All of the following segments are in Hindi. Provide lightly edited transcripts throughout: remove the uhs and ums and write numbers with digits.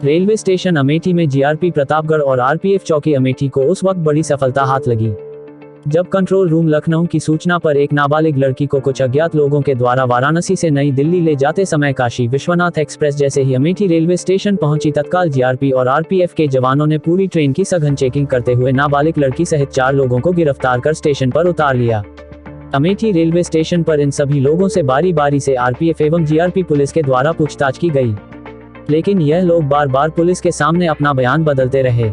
रेलवे स्टेशन अमेठी में जीआरपी प्रतापगढ़ और आरपीएफ चौकी अमेठी को उस वक्त बड़ी सफलता हाथ लगी जब कंट्रोल रूम लखनऊ की सूचना पर एक नाबालिग लड़की को कुछ अज्ञात लोगों के द्वारा वाराणसी से नई दिल्ली ले जाते समय काशी विश्वनाथ एक्सप्रेस जैसे ही अमेठी रेलवे स्टेशन पहुंची, तत्काल जीआरपी और आरपीएफ के जवानों ने पूरी ट्रेन की सघन चेकिंग करते हुए नाबालिग लड़की सहित 4 लोगों को गिरफ्तार कर स्टेशन पर उतार लिया। अमेठी रेलवे स्टेशन पर इन सभी लोगों से बारी बारी से आरपीएफ एवं जीआरपी पुलिस के द्वारा पूछताछ की गई, लेकिन यह लोग बार बार पुलिस के सामने अपना बयान बदलते रहे।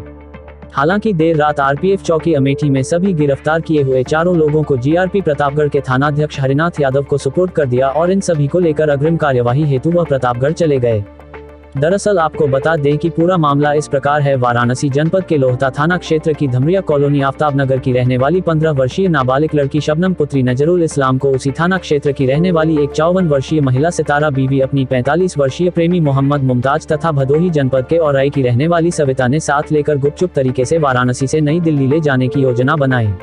हालांकि देर रात आरपीएफ चौकी अमेठी में सभी गिरफ्तार किए हुए 4 लोगों को जीआरपी प्रतापगढ़ के थानाध्यक्ष हरिनाथ यादव को सुपुर्द कर दिया और इन सभी को लेकर अग्रिम कार्यवाही हेतु वह प्रतापगढ़ चले गए। दरअसल आपको बता दें कि पूरा मामला इस प्रकार है। वाराणसी जनपद के लोहता थाना क्षेत्र की धमरिया कॉलोनी आफ्ताब नगर की रहने वाली 15 वर्षीय नाबालिग लड़की शबनम पुत्री नजरुल इस्लाम को उसी थाना क्षेत्र की रहने वाली एक 54 वर्षीय महिला सितारा बीवी अपनी 45 वर्षीय प्रेमी मोहम्मद मुमताज तथा भदोही जनपद के औराई की रहने वाली सविता ने साथ लेकर गुपचुप तरीके से वाराणसी से नई दिल्ली ले जाने की योजना बनाई।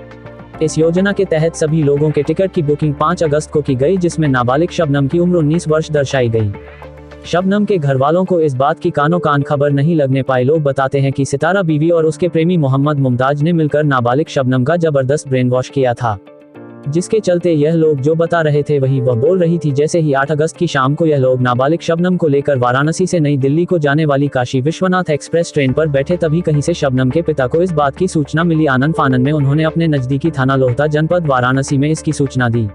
इस योजना के तहत सभी लोगों के टिकट की बुकिंग 5 अगस्त को की गई, जिसमें नाबालिग शबनम की उम्र 19 वर्ष दर्शाई गई। शबनम के घर वालों को इस बात की कानो कान खबर नहीं लगने पाई। लोग बताते हैं कि सितारा बीवी और उसके प्रेमी मोहम्मद मुमताज ने मिलकर नाबालिग शबनम का जबरदस्त ब्रेन वॉश किया था, जिसके चलते यह लोग जो बता रहे थे वही वह बोल रही थी। जैसे ही 8 अगस्त की शाम को यह लोग नाबालिग शबनम को लेकर वाराणसी से नई दिल्ली को जाने वाली काशी विश्वनाथ एक्सप्रेस ट्रेन पर बैठे, तभी कहीं से शबनम के पिता को इस बात की सूचना मिली। आनन फानन में उन्होंने अपने नजदीकी थाना लोहता जनपद वाराणसी में इसकी सूचना दी।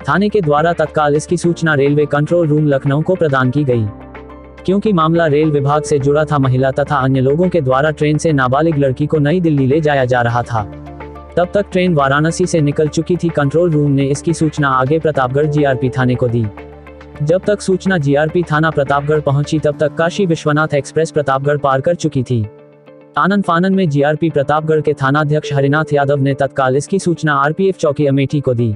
थाने के द्वारा तत्काल इसकी सूचना रेलवे कंट्रोल रूम लखनऊ को प्रदान की गई। क्योंकि मामला रेल विभाग से जुड़ा था, महिला तथा अन्य लोगों के द्वारा ट्रेन से नाबालिग लड़की को नई दिल्ली ले जाया जा रहा था। तब तक ट्रेन वाराणसी से निकल चुकी थी। कंट्रोल रूम ने इसकी सूचना आगे प्रतापगढ़ जीआरपी थाने को दी। जब तक सूचना जीआरपी थाना प्रतापगढ़ पहुंची, तब तक काशी विश्वनाथ एक्सप्रेस प्रतापगढ़ पार कर चुकी थी। आनन फानन में जीआरपी प्रतापगढ़ के थानाध्यक्ष हरिनाथ यादव ने तत्काल इसकी सूचना आरपीएफ चौकी अमेठी को दी,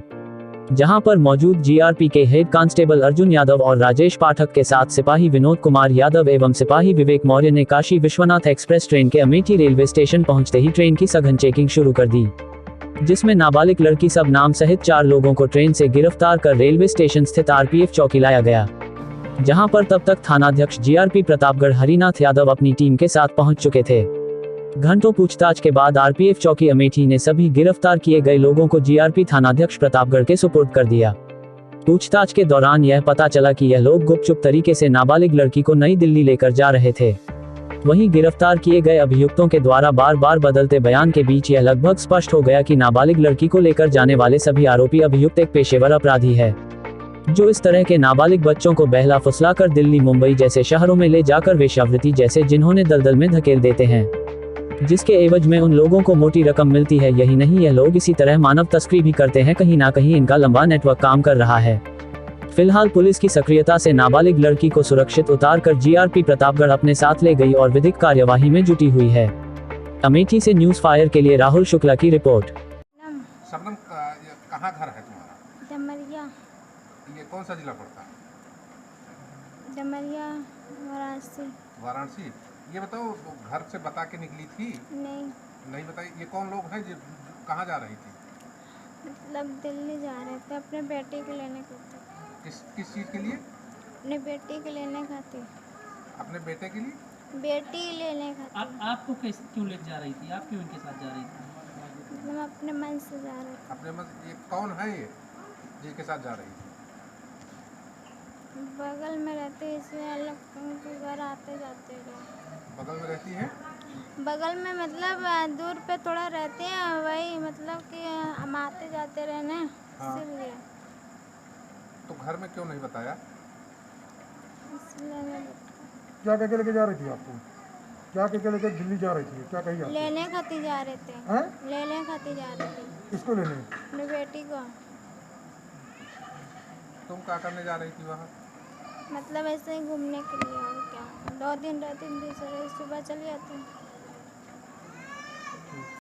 जहां पर मौजूद जीआरपी के हेड कांस्टेबल अर्जुन यादव और राजेश पाठक के साथ सिपाही विनोद कुमार यादव एवं सिपाही विवेक मौर्य ने काशी विश्वनाथ एक्सप्रेस ट्रेन के अमेठी रेलवे स्टेशन पहुंचते ही ट्रेन की सघन चेकिंग शुरू कर दी, जिसमें नाबालिग लड़की सब नाम सहित 4 लोगों को ट्रेन से गिरफ्तार कर रेलवे स्टेशन स्थित आरपीएफ चौकी लाया गया, जहां पर तब तक थानाध्यक्ष जीआरपी प्रतापगढ़ हरिनाथ यादव अपनी टीम के साथ पहुंच चुके थे। घंटों पूछताछ के बाद आरपीएफ चौकी अमेठी ने सभी गिरफ्तार किए गए लोगों को जीआरपी थानाध्यक्ष प्रतापगढ़ के सुपुर्द कर दिया। पूछताछ के दौरान यह पता चला कि यह लोग गुपचुप तरीके से नाबालिग लड़की को नई दिल्ली लेकर जा रहे थे। वहीं गिरफ्तार किए गए अभियुक्तों के द्वारा बार बार बदलते बयान के बीच यह लगभग स्पष्ट हो गया कि नाबालिग लड़की को लेकर जाने वाले सभी आरोपी अभियुक्त एक पेशेवर अपराधी है, जो इस तरह के नाबालिग बच्चों को बहला फुसलाकर दिल्ली मुंबई जैसे शहरों में ले जाकर वेश्यावृत्ति जैसे जिन्होंने दलदल में धकेल देते हैं, जिसके एवज में उन लोगों को मोटी रकम मिलती है। यही नहीं, यह लोग इसी तरह मानव तस्करी भी करते हैं। कहीं ना कहीं इनका लंबा नेटवर्क काम कर रहा है। फिलहाल पुलिस की सक्रियता से नाबालिग लड़की को सुरक्षित उतारकर जीआरपी प्रतापगढ़ अपने साथ ले गई और विधिक कार्यवाही में जुटी हुई है। अमेठी से न्यूज़ फायर के लिए राहुल शुक्ला की रिपोर्ट। शबनम, कहाँ घर है तुम्हारा? डमरिया। ये कौन सा जिला पड़ता है? डमरिया, वाराणसी। वाराणसी। ये बताओ, घर से बता के निकली थी? नहीं बताई। ये कौन लोग हैं जो कहाँ जा रही थी? मतलब दिल्ली जा रहे थे अपने बेटे के लेने खातिर। किस चीज़ के लिए? अपने बेटे के लेने खातिर। अपने बेटे के लिए? बेटी लेने खातिर। आपको कैसे क्यों ले जा रही थी? आप क्यों इनके साथ जा रही थी? मतलब अपने मन से जा रहे थे। अपने मन। ये कौन है ये जिसके साथ जा रही थी? बगल में रहते, इसमें अलग उनके घर आते जाते रहे। बगल में रहती है? बगल में मतलब दूर पे थोड़ा रहते हैं, वही मतलब कि हम आते जाते रहने। हाँ। इसलिए। तो घर में क्यों नहीं बताया? इसलिए मैं क्या कह के लेके जा रही थी आपको? क्या कह के लेके दिल्ली जा रही थी? क्या कही आपको? लेने खातिर जा रहे थे। हैं? लेने खातिर जा रहे थे किसको लेने? अपनी बेटी को। तुम क्या करने जा रही थी वहाँ? मतलब ऐसे ही घूमने के लिए। और क्या, 2 दिन रहती, दूसरे सुबह चली जाती।